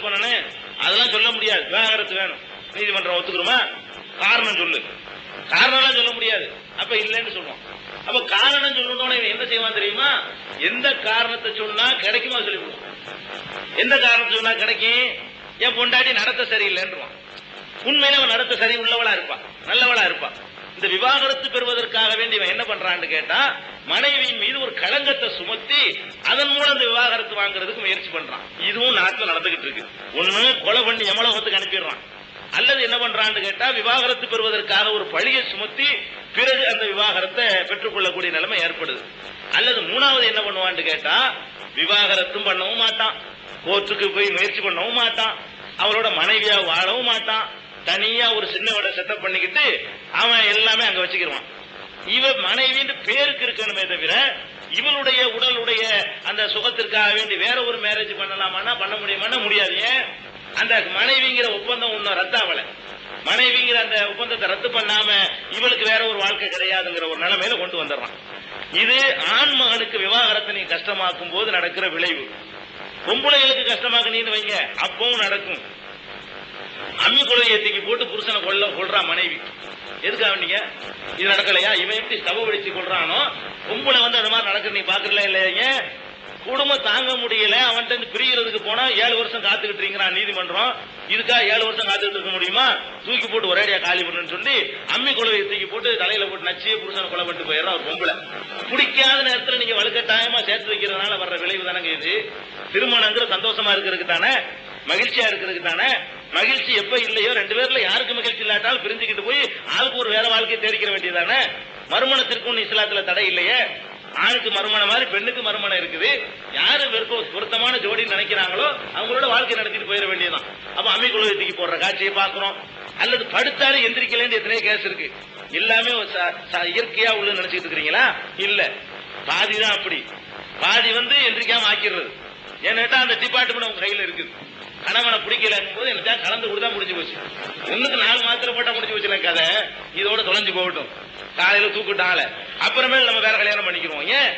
பண்ணணும் அதெல்லாம் சொல்ல முடியாது. விவாகரத்து வேணும், நீதிமன்றம் ஒத்துக்கிறோமா? காரணம் சொல்லு, காரணம் சொல்ல முடியாது. அப்ப இல்லைன்னு சொல்லுவோம். அப்ப காரணம் சொல்லணும்னு இவன் என்ன செய்வான் தெரியுமா? எந்த காரணத்தை சொன்னா கிடைக்குமா சொல்லி கொடுக்கும். எந்த காரணத்தை சொன்னா கிடைக்கும்? என் பொண்டாட்டி நடத்த சரியில்லைன்றான். உண்மையில அவன் நடத்த சரி உள்ளவளா இருப்பான், நல்லவளா இருப்பான். இந்த விவாகரத்து பெறுவதற்காக வேண்டி இவன் என்ன பண்றான்னு கேட்டா, மனைவியின் மீது ஒரு களங்கத்தை சுமத்தி அதன் மூலம் இந்த விவாகரத்து வாங்குறதுக்கு முயற்சி பண்றான். இதுவும் நாட்டில் நடந்துகிட்டு இருக்கு. ஒண்ணு கொலை பண்ணி எமலோகத்துக்கு அனுப்பிடுறான், அல்லது என்ன பண்றான்னு கேட்டா விவாகரத்து பெறுவதற்காக ஒரு பழியை சுமத்தி பிறகு அந்த விவாகரத்தை பெற்றுக்கொள்ளக்கூடிய நிலைமை ஏற்படுது. அல்லது மூணாவது என்ன பண்ணுவான்னு கேட்டா, விவாகரத்தும் பண்ணவும் மாட்டான், கோர்ட்டுக்கு போய் முயற்சி பண்ணவும் மாட்டான், அவளோட மனைவியா வாழவும் மாட்டான், தனியா ஒரு சின்ன விட செட்டப் பண்ணிக்கிட்டு அவன் எல்லாமே அங்க வச்சுக்கிடுவான். இவ மனைவின்னு பேருக்கு இருக்கணுமே தவிர இவளுடைய உடலுடைய அந்த சுகத்திற்காக வேண்டி வேற ஒரு மேரேஜ் பண்ணலாமான்னா பண்ண முடியுமான்னா முடியாது. ஏன்? அந்த மனைவிங்கிற ஒப்பந்தம் ஒன்னும் ரத்தாவல. மனைவிங்கிற அந்த ஒப்பந்தத்தை ரத்து பண்ணாம இவளுக்கு வேற ஒரு வாழ்க்கை கிடையாதுங்கிற ஒரு நிலைமையில கொண்டு வந்துடுறான். இது ஆண் மகனுக்கு விவாகரத்தை நீ கஷ்டமாக்கும் போது நடக்கிற விளைவு. பொம்பளைகளுக்கு கஷ்டமாக்க நீன்னு வைங்க, அப்பவும் நடக்கும். அம்மி குலையை தூக்கி போட்டு புருஷனை கொள்றான் மனைவி. எதுக்காக நீங்க இது நடக்கலையா? இவன் எப்படி ஸ்டவ் வெடிச்சு கொள்றானோ பொம்பளை அந்த மாதிரி நடக்குது நீ பாக்குறல இல்லையா? குடும்பம் தாங்க முடியல, அவன்கிட்ட பிரியறதுக்கு போனா 7 வருஷம் காத்துக்கிட்டு இருக்கிறான் நீதிமன்றம். இதுக்கா 7 வருஷம் காத்துக்கிட்டு இருக்க முடியுமா? தூக்கி போட்டு ஒரேடியா காலி பண்ணுன்னு சொல்லி அம்மி குலையை தூக்கி போட்டு தலையில போட்டு நச்சு புருஷனை கொலை பண்ணிட்டு போயிடறான் ஒரு பொம்பளை. பிடிக்காத நேரத்தில் நீங்க வலுக்கட்டாயமா சேர்த்து வைக்கிறதுனால வர்ற விளைவு தானங்க இது. திருமணங்கிற சந்தோஷமா இருக்கிறதுக்கு தானே, மகிழ்ச்சியா இருக்கிறதுக்கு தானே. மகிழ்ச்சி எப்ப இல்லையோ, 2 பேர்ல யாருக்கு மகிழ்ச்சி இல்லாட்டாலும் பிரிஞ்சுக்கிட்டு போய் ஆளுக்கு ஒரு வேற வாழ்க்கையை தேடிக்கிற வேண்டியதானே. மறுமணத்திற்கும் இஸ்லாத்துல தடை இல்லையே. ஆணுக்கு மறுமணம் மாதிரி பெண்ணுக்கு மறுமணம் இருக்குது. யாரு பொருத்தமான ஜோடின்னு நினைக்கிறாங்களோ அவங்களோட வாழ்க்கை நடத்திட்டு போயிட வேண்டியதான். அப்ப அம்மி குலத்துக்கு போடுற காட்சியை பாக்குறோம். அல்லது படுத்தாலும் எந்திரிக்கலன்னு எத்தனையோ கேஸ் இருக்கு. எல்லாமே இயற்கையா உள்ள நினைச்சிட்டு இருக்கிறீங்களா? இல்ல, பாதிதான் அப்படி. பாதி எந்திரிக்காம ஆக்கிடுறது. ஏன்னா அந்த டிபார்ட்மெண்ட் உங்க கையில இருக்குது. கணவனை பிடிக்கல போது என்ன கலந்து கொடுத்தா முடிஞ்சு போச்சு. 1க்கு 4 மாத்திரை போட்டா முடிஞ்சு போச்சு கதை. இதோட தொலைஞ்சு போகட்டும், காலையில தூக்கிட்டால அப்புறமேல நம்ம வேற கல்யாணம் பண்ணிக்கிறோம். ஏன்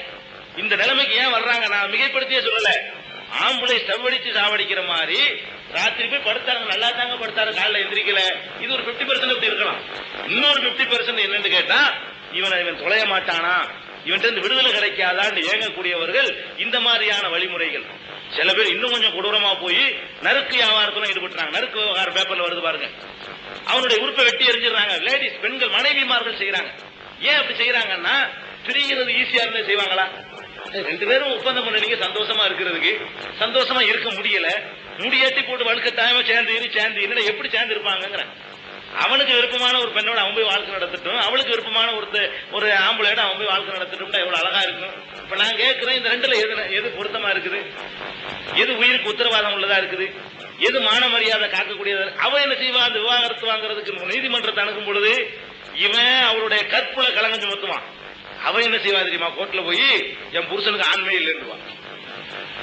இந்த நிலைமைக்கு ஏன் வர்றாங்க? நான் மிகைப்படுத்தியே சொல்லல. ஆம்பளை செவ்வடிச்சு சாவடிக்கிற மாதிரி ராத்திரி போய் படுத்தாங்க, நல்லா தாங்க படுத்தாரு, காலைல எந்திரிக்கல. இது ஒரு 50% இப்படி இருக்கலாம். இன்னொரு 50% என்னன்னு கேட்டா, இவன் தொலைய மாட்டானா, இவன் விடுதலை கிடைக்காதான்னு ஏங்கக்கூடியவர்கள் இந்த மாதிரியான வழிமுறைகள். சில பேர் இன்னும் கொஞ்சம் கொடூரமா போய் நறுக்கு வியாபாரத்துல ஈடுபட்டுறாங்க. நறுக்கு விவகார பேப்பர்ல வருது பாருங்க. அவனுடைய உறுப்பை வெட்டி எரிஞ்சிடறாங்க. லேடிஸ், பெண்கள், மனைவிமார்கள் செய்யறாங்க. ஏன் அப்படி செய்யறாங்கன்னா, பிரிகிறது ஈஸியா இருந்தா செய்வாங்களா? 2 பேரும் ஒப்பந்தம் பண்ணீங்க சந்தோஷமா இருக்கிறதுக்கு, சந்தோஷமா இருக்க முடியல, முடியாட்டி போட்டு வழுக்கட்டாயமா சேர்ந்து என்ன எப்படி சேர்ந்து இருப்பாங்க? அவனுக்கு விருப்பமான ஒரு பெண்ணோட அவன் போய் வாழ்க்கை நடத்தட்டும், அவளுக்கு விருப்பமான ஒரு ஆம்பளையோட அவன் போய் வாழ்க்கை நடத்தட்டும், எவ்வளவு அழகா இருக்கும். இப்ப நான் கேட்கிறேன், இந்த 2ல எது பொருத்தமா இருக்குது? எது உயிருக்கு உத்தரவாதம் உள்ளதா இருக்குது? எது மான மரியாதை காக்கக்கூடியது? அவன் என்ன செய்வான்? அந்த விவாகரத்து வாங்குறதுக்கு நீதிமன்றத்தை அணுகும் பொழுது இவன் அவருடைய கற்புல கலங்க சுமத்துவான். அவன் என்ன செய்வா தெரியுமா? கோர்ட்ல போய் என் புருஷனுக்கு ஆண்மை இல்லைன்னுவான்.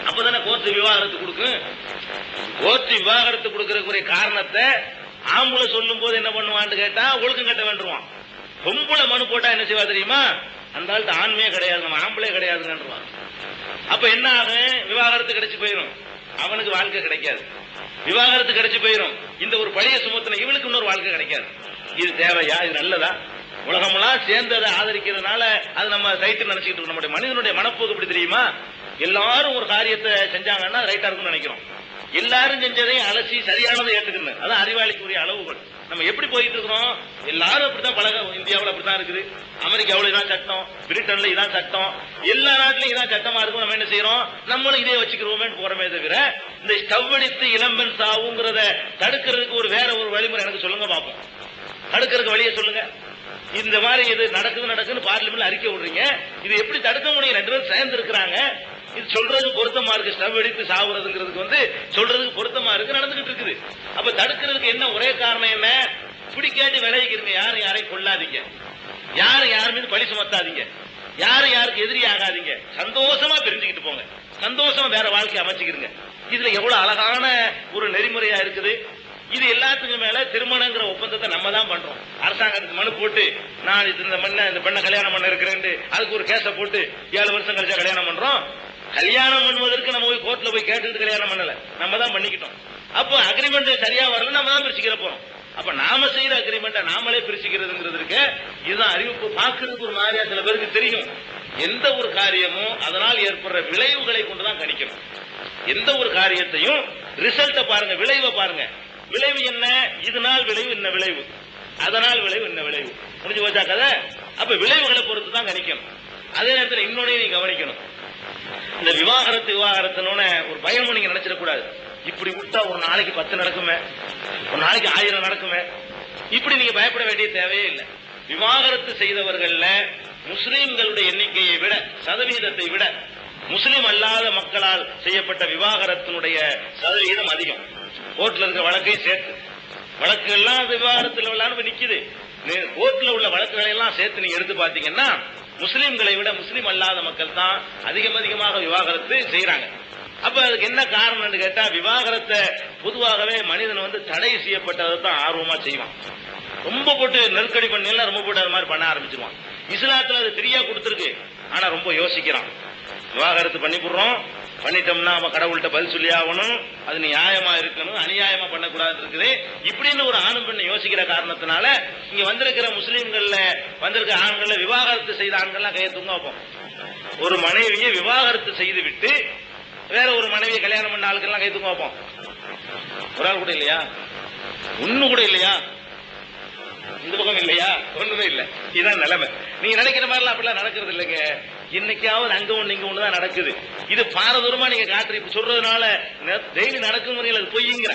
அப்பதானே கோர்ட் விவாகரத்து கொடுக்கும். கோர்ட் விவாகரத்து கொடுக்கறதுக்குரிய காரணத்தை ஆம்பளை சொல்லும் போது என்ன பண்ணுவான்னு கேட்டா ஒழுக்கம் கட்ட வேண்டுவான். பொம்பளை மனு போட்டா என்ன செய்வா தெரியுமா? அந்த ஆளுக்கு ஆண்மையே கிடையாது, நம்ம ஆம்பளே கிடையாதுன்றான். அப்ப என்ன ஆகும்? விவாகரத்து கிடைச்சு போயிடும், அவனுக்கு வாழ்க்கை கிடைக்காது. விவாகரத்து கிடைச்சு போயிடும், இந்த ஒரு பழைய சுமத்தின இவனுக்கு இன்னொரு வாழ்க்கை கிடைக்காது. இது தேவையா? இது நல்லதா? உலகமெல்லாம் சேர்ந்து அதை ஆதரிக்கிறதுனால அது நம்ம ரைட்டு நினைச்சுக்கிட்டு இருக்கோம். நம்முடைய மனிதனுடைய மனப்போக்கு எப்படி தெரியுமா? எல்லாரும் ஒரு காரியத்தை செஞ்சாங்கன்னா ரைட்டா இருக்கும்னு நினைக்கிறோம். எல்லாரும் செஞ்சதையும் அலசி சரியானதை ஏற்றுக்கணும். அதான் அறிவாளிக்குரிய அளவுகள். நம்ம எப்படி போயிட்டு இருக்கிறோம்? எல்லாரும் அப்படித்தான் பழக. இந்தியாவில் அப்படித்தான் இருக்குது, அமெரிக்காவில் இதான் சட்டம், பிரிட்டன்ல இதான் சட்டம், எல்லா நாட்டிலும் இதான் சட்டமா இருக்கும். நம்ம என்ன செய்யறோம்? நம்மளும் இதே வச்சுக்கிறோமே போறமே தவிர இந்த ஸ்டவ் அடித்து இளம்பெண் சாவுங்கிறத தடுக்கிறதுக்கு வேற ஒரு வழிமுறை எனக்கு சொல்லுங்க பார்ப்போம். தடுக்கிறதுக்கு வழியை சொல்லுங்க. இந்த மாதிரி இது நடக்குதுன்னு பார்லிமெண்ட்ல அறிக்கை விடுறீங்க, இது எப்படி தடுக்க முடியும்? 2 பேரும் சேர்ந்து இருக்கிறாங்க, இது சொல்றது பொருத்தமா இருக்கு. ஸ்டவ் அடித்து சாவுறதுங்கிறதுக்கு சொல்றதுக்கு பொருத்தமா இருக்கு, நடந்துகிட்டு இருக்குது. அப்ப தடுக்கிறதுக்கு என்ன ஒரே காரணம் என்ன? பிடிக்காட்டி விளைவிக்கிறீங்க. யாரும் யாரையும் கொள்ளாதீங்க, யாரும் யார் மீது பழி சுமத்தாதீங்க, யாரும் யாருக்கு எதிரி ஆகாதீங்க, சந்தோஷமா பிரிஞ்சுக்கிட்டு போங்க, சந்தோஷமா வேற வாழ்க்கை அமைச்சுக்கிறீங்க. இதுல எவ்வளவு அழகான ஒரு நெறிமுறையா இருக்குது. இது எல்லாத்துக்கும் மேல திருமணங்கிற ஒப்பந்தத்தை நம்ம தான் பண்றோம். அரசாங்கத்துக்கு மனு போட்டு நான் இந்த பெண்ணை கல்யாணம் பண்ண இருக்கிறேன், அதுக்கு ஒரு கேஸ போட்டு 7 வருஷம் கழிச்சா கல்யாணம் பண்றோம். கல்யாணம் பண்ணுவதற்கு நம்ம போய் கோர்ட்ல போய் கேட்டுட்டு கல்யாணம் பண்ணல, நம்ம தான் பண்ணிக்கிட்டோம். அப்போ அக்ரிமெண்ட் சரியா வரல, நம்ம தான் பிரிச்சுக்கிற போறோம். அப்ப நாம செய்யற அக்ரிமெண்ட்டை நாமளே பிரிச்சுக்கிறதுங்கிறதுக்கு இதுதான் அறிவிப்பு. பார்க்கறதுக்கு ஒரு மாதிரியா சில பேருக்கு தெரியும். எந்த ஒரு காரியமும் அதனால் ஏற்படுற விளைவுகளை கொண்டுதான் கணிக்கணும். எந்த ஒரு காரியத்தையும் ரிசல்ட்ட பாருங்க, விளைவை பாருங்க. விளைவு என்ன? இதனால் விளைவு என்ன விளைவு, அதனால் விளைவு என்ன விளைவு, முடிஞ்சு போச்சா கதை. அப்ப விளைவுகளை பொறுத்து தான் கணிக்கணும். அதே நேரத்தில் இன்னொன்னையும் நீங்க கவனிக்கணும். இந்த விவாகரத்துன்னு ஒரு பயம் நீங்க நினைச்சிடக்கூடாது. இப்படி விட்டா ஒரு நாளைக்கு 10 நடக்குமே, ஒரு நாளைக்கு 1000 நடக்குமே, இப்படி நீங்க பயப்பட வேண்டிய தேவையே இல்லை. விவாகரத்து செய்தவர்கள்ல முஸ்லிம்களுடைய எண்ணிக்கையை விட, சதவீதத்தை விட முஸ்லிம் அல்லாத மக்களால் செய்யப்பட்ட விவாகரத்தினுடைய சதவீதம் அதிகம். கோர்ட்ல இருக்கிற வழக்கையும் சேர்த்து, வழக்குகள்லாம் விவாகரத்துல விளையாண்டு நிக்குது. கோர்ட்ல உள்ள வழக்குகளை எல்லாம் சேர்த்து நீங்க எடுத்து பாத்தீங்கன்னா முஸ்லிம்களை விட முஸ்லிம் அல்லாத மக்கள் தான் அதிகமாக விவாகரத்து செய்யறாங்க. அப்ப அதுக்கு என்ன காரணம்னு கேட்டா, விவாகரத்தை பொதுவாகவே மனிதன் தடை செய்யப்பட்டதை தான் ஆர்வமா செய்வான். ரொம்ப போட்டு நெருக்கடி பண்ணி ரொம்ப போட்டு அது மாதிரி பண்ண ஆரம்பிச்சிருவான். இஸ்லாத்துல அது ஃப்ரீயா கொடுத்துருக்கு, ஆனா ரொம்ப யோசிக்கிறான். விவாகரத்து பண்ணிட்டோம்னா அவன் கடவுள்கிட்ட பதில் சொல்லி ஆகணும், அது நியாயமா இருக்கணும், அநியாயமா பண்ணக்கூடாது இருக்குது. இப்படின்னு ஒரு ஆணும் பெண்ணை யோசிக்கிற காரணத்தினால இங்க வந்திருக்கிற முஸ்லீம்கள்ல வந்திருக்கிற ஆண்கள்ல விவாகரத்து செய்த ஆண்கள்லாம் கையை தூங்க வைப்போம். ஒரு மனைவியை விவாகரத்து செய்து விட்டு வேற ஒரு மனைவியை கல்யாணம் பண்ண ஆளுக்கெல்லாம் கை தூங்க வைப்போம். ஒரு ஆள் கூட இல்லையா? ஒண்ணு கூட இல்லையா? இந்த பக்கம் இல்லையா? ஒண்ணுமே இல்ல. இதுதான் நிலைமை. நீங்க நினைக்கிற மாதிரி அப்படிலாம் நடக்கிறது இல்லைங்க. இன்னைக்காவது அங்க ஒண்ணு இங்க ஒண்ணுதான் நடக்குது. இது பாரதூரமா நீங்க காட்டுற இப்ப சொல்றதுனால டெய்லி நடக்கும் முறையில் அது பொய்ங்கிற,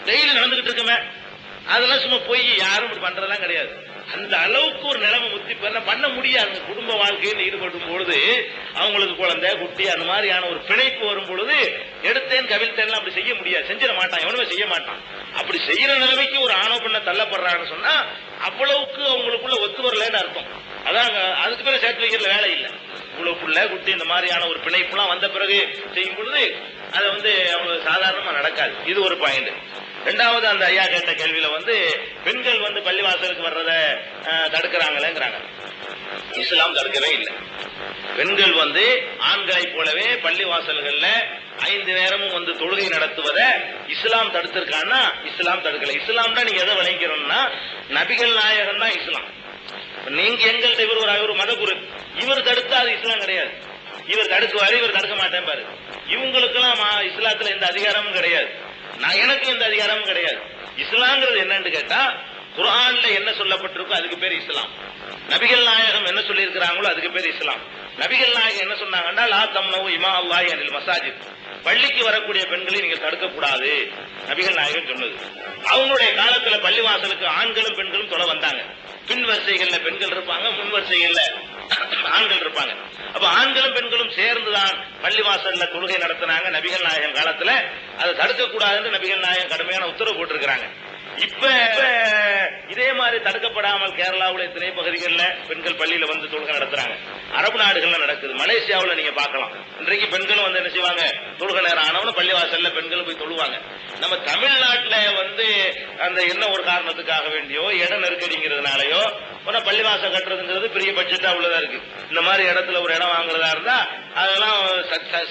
டெய்லி நடந்துகிட்டு இருக்குமே, அதெல்லாம் சும்மா பொய். யாரும் இப்படி பண்றதெல்லாம் கிடையாது. அந்த அளவுக்கு ஒரு நிலைமை முத்தி பண்ண முடியாது. குடும்ப வாழ்க்கையில் ஈடுபடும் பொழுது அவங்களுக்கு குழந்தை குட்டி அந்த மாதிரியான ஒரு பிணைப்பு வரும் பொழுது எடுத்தேன் கவிழ்த்தேன் அப்படி செய்ய முடியாது, செஞ்சிட மாட்டான், எவனுமே செய்ய மாட்டான். அப்படி செய்யற நிலைமைக்கு ஒரு ஆணவ பெண்ண தள்ளப்படுறான்னு சொன்னா அவ்வளவுக்கு அவங்களுக்குள்ள ஒத்து வரலன்னு அர்த்தம். அதான் அதுக்கு பிறகு சேர்த்து வைக்கிறதுல வேலை இல்லை. இவ்வளவு புள்ள குட்டி இந்த மாதிரியான ஒரு பிணைப்புலாம் வந்த பிறகு செய்யும் பொழுது அது அவ்வளவு சாதாரணமா நடக்காது. இது ஒரு பாயிண்ட். ரெண்டாவது, அந்த ஐயா கேட்ட கேள்வியில பெண்கள் பள்ளிவாசலுக்கு வர்றத தடுக்கிறாங்களேங்கிறாங்க. இஸ்லாம் தடுக்கவே இல்லை. பெண்கள் ஆண்களை போலவே பள்ளிவாசல்கள்ல 5 நேரமும் தொழுகை நடத்துவதை இஸ்லாம் தடுத்திருக்கான்னா இஸ்லாம் தடுக்கல. இஸ்லாம்னா நீங்க எதை விளங்கிறோம்னா நபிகள் நாயகம் தான் இஸ்லாம். நீங்க எங்கள்கிட்ட இவர் ஒரு மதகுரு, இவர் தடுத்தா அது இஸ்லாம் கிடையாது. இவர் தடுக்குவாரு, இவர் தடுக்க மாட்டேன் பாரு. இவங்களுக்கெல்லாம் இஸ்லாத்துல எந்த அதிகாரமும் கிடையாது. எனக்கு எந்த அதிகாரமும் கிடையாது. இஸ்லாம்ங்கிறது என்னன்னு கேட்டா, குர்ஆன்ல என்ன சொல்லப்பட்டிருக்கோ அதுக்கு பேர் இஸ்லாம். நபிகள் நாயகம் என்ன சொல்லி இருக்கிறாங்களோ அதுக்கு பேர் இஸ்லாம். நபிகள் நாயகம் என்ன சொன்னாங்கன்னா, லா தம்னவு இமா அல்லாஹி அனில் மசாஜித், பள்ளிக்கு வரக்கூடிய பெண்களை நீங்க தடுக்க கூடாது நபிகள் நாயகம் சொன்னது. அவங்களுடைய காலத்துல பள்ளிவாசலுக்கு ஆண்களும் பெண்களும் தொலை வந்தாங்க. பின் வரிசைகள்ல பெண்கள் இருப்பாங்க, முன் வரிசைகள்ல ஆண்கள் இருப்பாங்க. அப்ப ஆண்களும் பெண்களும் சேர்ந்துதான் பள்ளிவாசல்ல தொழுகை நடத்தினாங்க நபிகள் நாயகம் காலத்துல. அதை தடுக்க கூடாதுன்னு நபிகள் நாயகம் கடுமையான உத்தரவு போட்டிருக்கிறாங்க. இப்ப இதே மாதிரி தடுக்கப்படாமல் கேரளாவுல எத்தனை பகுதிகளில் பெண்கள் பள்ளியில தொழுகை நடத்துறாங்க. அரபு நாடுகள்ல நடக்குது. மலேசியாவில் நீங்க பார்க்கலாம். இன்றைக்கு பெண்களும் என்ன செய்வாங்க, தொழுகை நேரம் ஆனவன பள்ளிவாசல்ல பெண்களும் போய் தொழுவாங்க. நம்ம தமிழ்நாட்டில் அந்த என்ன ஒரு காரணத்துக்காக வேண்டியோ இட நெருக்கடிங்கிறதுனாலயோ பள்ளிவாசல் கட்டுறதுங்கிறது பெரிய பட்ஜெட்டா உள்ளதா இருக்கு. இந்த மாதிரி இடத்துல ஒரு இடம் வாங்குறதா இருந்தா அதெல்லாம்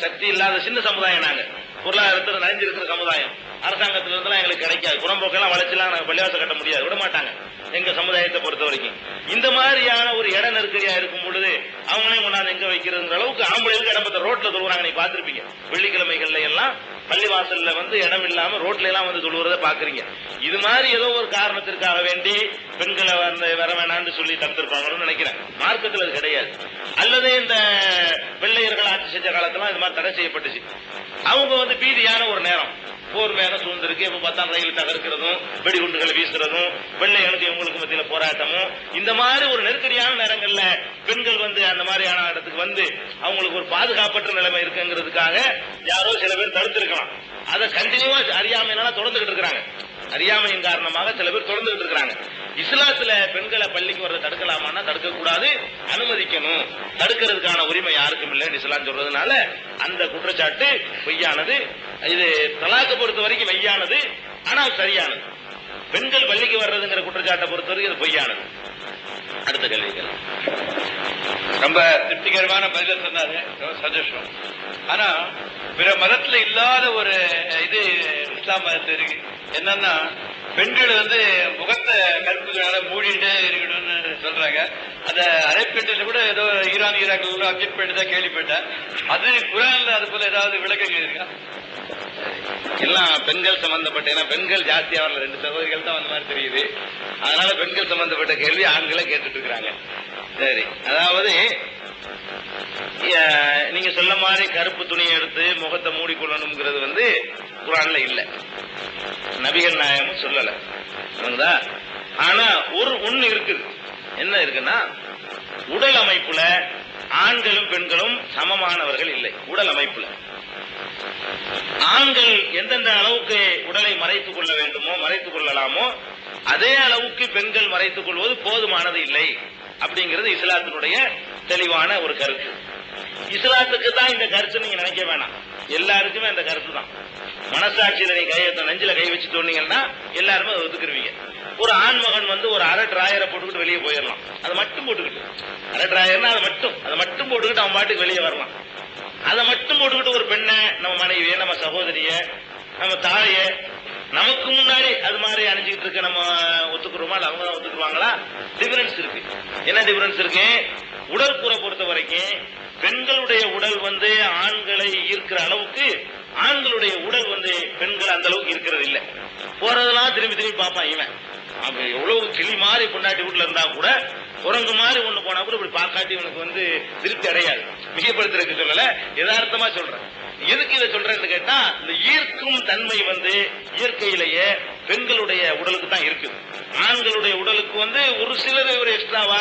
சக்தி இல்லாத சின்ன சமுதாயம். நாங்க பொருளாதாரத்தில் நனைஞ்சிருக்கிற சமுதாயம். அரசாங்கத்தில இருந்தெல்லாம் எங்களுக்கு கிடைக்காது. புறம்போக்கெல்லாம் வளர்ச்சிலாம் நாங்கள் பள்ளிவாசல் கட்ட முடியாது, விட மாட்டாங்க எங்க சமுதாயத்தை பொறுத்த வரைக்கும். இந்த மாதிரியான ஒரு இட நெருக்கடியா இருக்கும் பொழுது அவங்களையும் கொண்டாந்து எங்க வைக்கிறதுங்கிற அளவுக்கு ஆம்பளைகளுக்கு இடம்பத்த ரோட்ல தொழுவாங்க. நீங்க பாத்திருப்பீங்க, வெள்ளிக்கிழமைகள்ல எல்லாம் பள்ளிவாசல்ல இடம் இல்லாம ரோட்ல எல்லாம் தொழுவதை பாக்குறீங்க. இது மாதிரி ஏதோ ஒரு காரணத்திற்காக வேண்டி பெண்களை வர வேணான்னு சொல்லி தடுத்திருப்பாங்கன்னு நினைக்கிறேன். மார்க்கத்தில் அது கிடையாது. அல்லது இந்த வெள்ளையர்கள் ஆட்சி செஞ்ச காலத்துல இது மாதிரி தடை செய்யப்பட்டுச்சு. அவங்க பீதியான ஒரு நேரம், போர் மேகம் சூழ்ந்திருக்கு. எப்ப பார்த்தா ரயில் தகர்க்கிறதும் வெடிகுண்டுகளை வீசுறதும் வெள்ளையனுக்கு இவங்களுக்கு மத்தியில போராட்டமும், இந்த மாதிரி ஒரு நெருக்கடியான நேரங்கள்ல பெண்கள் அந்த மாதிரியான இடத்துக்கு அவங்களுக்கு ஒரு பாதுகாப்பற்ற நிலைமை இருக்குங்கிறதுக்காக யாரோ சில பேர் தடுத்திருக்கலாம். அதை கண்டினியூவா அறியாமையினால தொடர்ந்துகிட்டு இருக்கிறாங்க. அறியாமையின் காரணமாக சில பேர் தொடர்ந்துகிட்டு இருக்கிறாங்க. இஸ்லாத்துல பெண்களை பள்ளிக்கு வர்றதை தடுக்கலாமான்னா தடுக்க கூடாது, அனுமதிக்கணும். தடுக்கிறதுக்கான உரிமை யாருக்கும் இல்லைன்னு இஸ்லாம் சொல்றதுனால அந்த குற்றச்சாட்டு பொய்யானது. இது தலாக்கை பொறுத்த வரைக்கும் மெய்யானது, ஆனால் சரியானது. பெண்கள் பள்ளிக்கு வர்றதுங்கிற குற்றச்சாட்டை பொறுத்த வரைக்கும் இது பொய்யானது. அடுத்த கேள்விகள். ரொம்ப திருப்திகரமான பதில சொன்னாரு, ரொம்ப சந்தோஷம். ஆனா பிற மதத்துல இல்லாத ஒரு இது இஸ்லாம் மதத்துல இருக்கு. என்னன்னா பெண்கள் முகத்தை கருப்புகளால மூடிட்டே இருக்கணும்னு சொல்றாங்க. அந்த அரேபியத்துல கூட ஏதோ ஈராக்கள் அப்ஜெக்ட் பண்ணிதான் கேள்விப்பட்டேன். அது குரான்ல அது போல ஏதாவது விளக்கங்கள் இருக்கா? எல்லாம் பெண்கள் சம்பந்தப்பட்ட, ஏன்னா பெண்கள் ஜாஸ்தியா வரல, 2 சகோதரிகள் தான் வந்த மாதிரி தெரியுது. அதனால பெண்கள் சம்பந்தப்பட்ட கேள்வி ஆண்களை கேட்டுட்டு இருக்கிறாங்க. சரி, அதாவது நீங்க சொல்ல மாதிரி கருப்பு துணியை எடுத்து முகத்தை மூடிக்கொள்ளணுங்கிறது குரான்ல இல்ல, நபிகள் நாயகமும் சொல்லல. ஆனா ஒண்ணு இருக்குது. என்ன இருக்குன்னா, உடல் அமைப்புல ஆண்களும் பெண்களும் சமமானவர்கள் இல்லை. உடல் அமைப்புல ஆண்கள் எந்தெந்த அளவுக்கு உடலை மறைத்துக் கொள்ள வேண்டுமோ மறைத்துக் கொள்ளலாமோ அதே அளவுக்கு பெண்கள் மறைத்துக் கொள்வது போதுமானது இல்லை அப்படிங்கிறது இஸ்லாத்தினுடைய தெளிவான ஒரு கருத்து. இஸ்லாத்துக்கு தான் இந்த கருத்து நீங்க நினைக்க வேணாம், எல்லாருக்குமே அந்த கருத்து தான். மனசாட்சியில நீ நெஞ்சில கை வச்சு சொன்னீங்கன்னா எல்லாருமே அதை ஒத்துக்குருவீங்க. ஒரு ஆண்மகன் ஒரு அரை டிராயரை போட்டுக்கிட்டு வெளியே போயிடலாம், அதை மட்டும் போட்டுக்கிட்டு, அரை டிராயர்னா அதை மட்டும் போட்டுக்கிட்டு அவன் பாட்டுக்கு வெளியே வரலாம். அதை மட்டும் போட்டுக்கிட்டு ஒரு பெண்ணை, நம்ம மனைவிய, நம்ம சகோதரிய, நம்ம தாய, நமக்கு முன்னாடி அது மாதிரி அணிஞ்சுக்கிட்டு இருக்க நம்ம ஒத்துக்குறோமா இல்ல அவங்க தான் ஒத்துக்குவாங்களா? டிஃபரன்ஸ் இருக்கு. என்ன டிஃபரன்ஸ் இருக்கு? உடற்கூறை பொறுத்த வரைக்கும் பெண்களுடைய உடல் ஆண்களை ஈர்க்கிற அளவுக்கு ஆண்களுடைய உடல் பெண்கள் அந்த அளவுக்கு இருக்கிறது இல்லை. போறதெல்லாம் திரும்பி திரும்பி பார்ப்பான் இவன். அவன் எவ்வளவு கிளி மாதிரி பொண்டாட்டி வீட்டுல இருந்தா கூட குரங்கு மாதிரி ஒண்ணு போனா கூட இப்படி பார்க்காட்டி இவனுக்கு திருப்தி அடையாது. மிகப்படுத்துறதுக்கு சொல்லல, யதார்த்தமா சொல்றேன். எதுக்கு இதை சொல்றேன்னு கேட்டா, இந்த ஈர்க்கும் தன்மை இயற்கையிலேயே பெண்களுடைய உடலுக்கு தான் இருக்குது. ஆண்களுடைய உடலுக்கு ஒரு சிலர் ஒரு எக்ஸ்ட்ராவா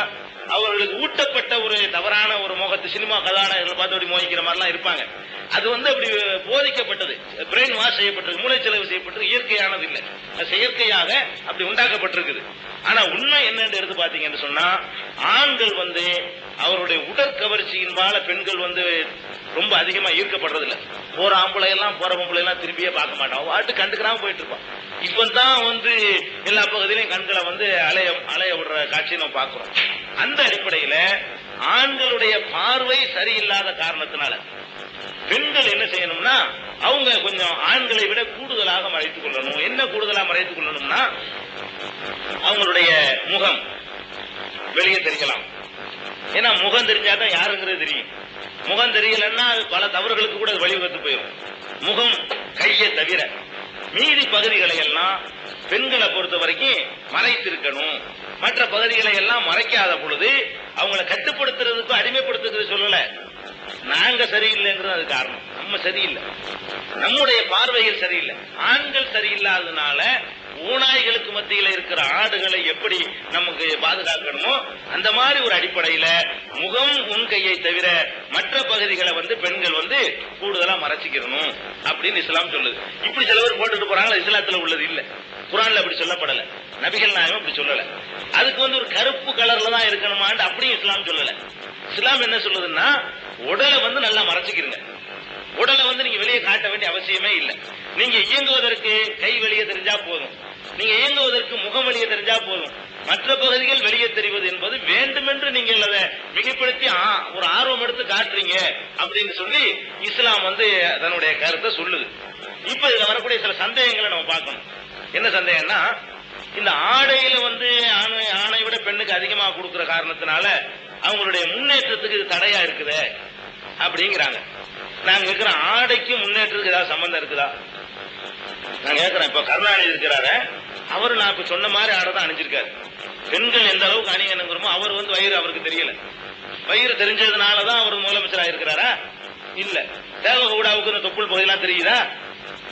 அவர்களுக்கு ஊட்டப்பட்ட ஒரு தவறான ஒரு மோகத்தை, சினிமா கதாநாயகர்களை பார்த்து அப்படி மோகிக்கிற மாதிரிலாம் இருப்பாங்க. அது அப்படி போதிக்கப்பட்டது, பிரெயின் வாஷ் செய்யப்பட்டிருக்கு, மூளைச்செலவு செய்யப்பட்டிருக்கு, இயற்கையானது இல்லை, செயற்கையாக அப்படி உண்டாக்கப்பட்டிருக்குது. ஆனா உண்மை என்னன்னு எடுத்து பாத்தீங்கன்னு சொன்னா, ஆண்கள் அவருடைய உடற்கவர்ச்சியின்பால பெண்கள் ரொம்ப அதிகமா ஈர்க்கப்படுறது இல்லை. போற ஆம்பளை எல்லாம் போற பொம்பளை எல்லாம் திரும்பியே பார்க்க மாட்டான், வாட்டு கண்டுக்கிறாம போயிட்டு இருப்பான். இப்பதான் எல்லா பகுதியிலையும் கண்களை அலைய விடுற காட்சியை நம்ம பார்க்கிறோம். அந்த அடிப்படையில ஆண்களுடைய பார்வை சரியில்லாத காரணத்தினால பெண்கள் என்ன செய்யணும்னா, அவங்க கொஞ்சம் ஆண்களை விட கூடுதலாக மறைத்துக் கொள்ளணும். என்ன கூடுதலாக மறைத்துக் கொள்ளணும்னா, அவங்களுடைய முகம் வெளியே தெரியலாம். ஏன்னா முகம் தெரிஞ்சாதான் யாருங்கிறது தெரியும். முகம் தெரியலன்னா பல தவறுகளுக்கு கூட வழிவகுத்து போயிடும். முகம், கையை தவிர மீதி பகுதிகளை எல்லாம் பெண்களை பொறுத்த வரைக்கும் மறைத்திருக்கணும். மற்ற பகுதிகளை எல்லாம் மறைக்காத பொழுது அவங்களை கட்டுப்படுத்துறதுக்கும் அடிமைப்படுத்துறது சொல்லல, நாங்க சரியில்லைங்கிறது அது காரணம். நம்ம சரியில்லை, நம்முடைய பார்வைகள் சரியில்லை. ஆண்கள் சரியில்லாததுனால ஓநாய்களுக்கு மத்தியில் இருக்கிற ஆடுகளை எப்படி நமக்கு பாதுகாக்கணுமோ அந்த மாதிரி ஒரு அடிப்படையில முகம், உன் கையை தவிர மற்ற பகுதிகளை பெண்கள் கூடுதலா மறைச்சிக்கணும் அப்படின்னு இஸ்லாம் சொல்லுது. இப்படி சில பேர் போட்டுட்டு போறாங்க, இஸ்லாத்துல உள்ளது இல்ல, குரான்ல அப்படி சொல்லப்படல, நபிகள் நாயகம் அப்படி சொல்லல. அதுக்கு ஒரு கருப்பு கலர்ல தான் இருக்கணுமான்னு அப்படியும் இஸ்லாம் சொல்லல. இஸ்லாம் என்ன சொல்லுதுன்னா, உடலை நல்லா மறைச்சிக்கிறீங்க. உடலை நீங்க வெளியே காட்ட வேண்டிய அவசியமே இல்லை. நீங்க இயங்குவதற்கு கை வெளியே தெரிஞ்சா போதும், நீங்க இயங்குவதற்கு முகம் வெளியே தெரிஞ்சா போதும். மற்ற பகுதிகள் வெளியே தெரிவது என்பது வேண்டுமென்று நீங்கள் அதை மிகைப்படுத்தி ஒரு ஆர்வம் எடுத்து காட்டுறீங்க அப்படின்னு சொல்லி இஸ்லாம் தன்னுடைய கருத்தை சொல்லுது. இப்ப இதுல வரக்கூடிய சில சந்தேகங்களை நம்ம பார்க்கணும். என்ன சந்தேகம்னா, இந்த ஆடையில ஆணை விட பெண்ணுக்கு அதிகமா கொடுக்கிற காரணத்தினால அவங்களுடைய முன்னேற்றத்துக்கு இது தடையா இருக்குதே அப்படிங்கிறாங்க. நாங்க கேட்கிற ஆடைக்கும் முன்னேற்றத்துக்கு ஏதாவது சம்பந்தம் இருக்குதா? நான் கேட்கிறேன். இப்ப கருணாநிதி இருக்கிறாரு, அவரு நான் இப்ப சொன்ன மாதிரி ஆடை தான் அணிஞ்சிருக்காரு. பெண்கள் எந்த அளவுக்கு அணியணுங்கிறோமோ அவர் வயிறு அவருக்கு தெரியல. வயிறு தெரிஞ்சதுனாலதான் அவர் முதலமைச்சராக இருக்கிறாரா? இல்ல. தேவகவுடாவுக்கு இந்த தொப்புள் பகுதியெல்லாம் தெரியுதா?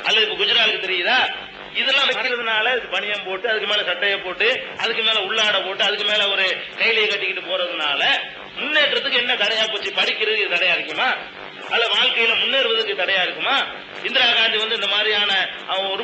அல்லது இப்ப குஜராலுக்கு தெரியுதா? இதெல்லாம் வைக்கிறதுனால பனியம் போட்டு, அதுக்கு மேல சட்டையை போட்டு, அதுக்கு மேல உள்ளாடை போட்டு, அதுக்கு மேல ஒரு கையிலையை கட்டிக்கிட்டு போறதுனால முன்னேற்றத்துக்கு என்ன தடையா போச்சு? படிக்கிறது தடையா இருக்குமா? அல்ல வாழ்க்கையில முன்னேறுவதற்கு தடையா இருக்குமா? இந்திரா காந்தி இந்த மாதிரியான ஒரு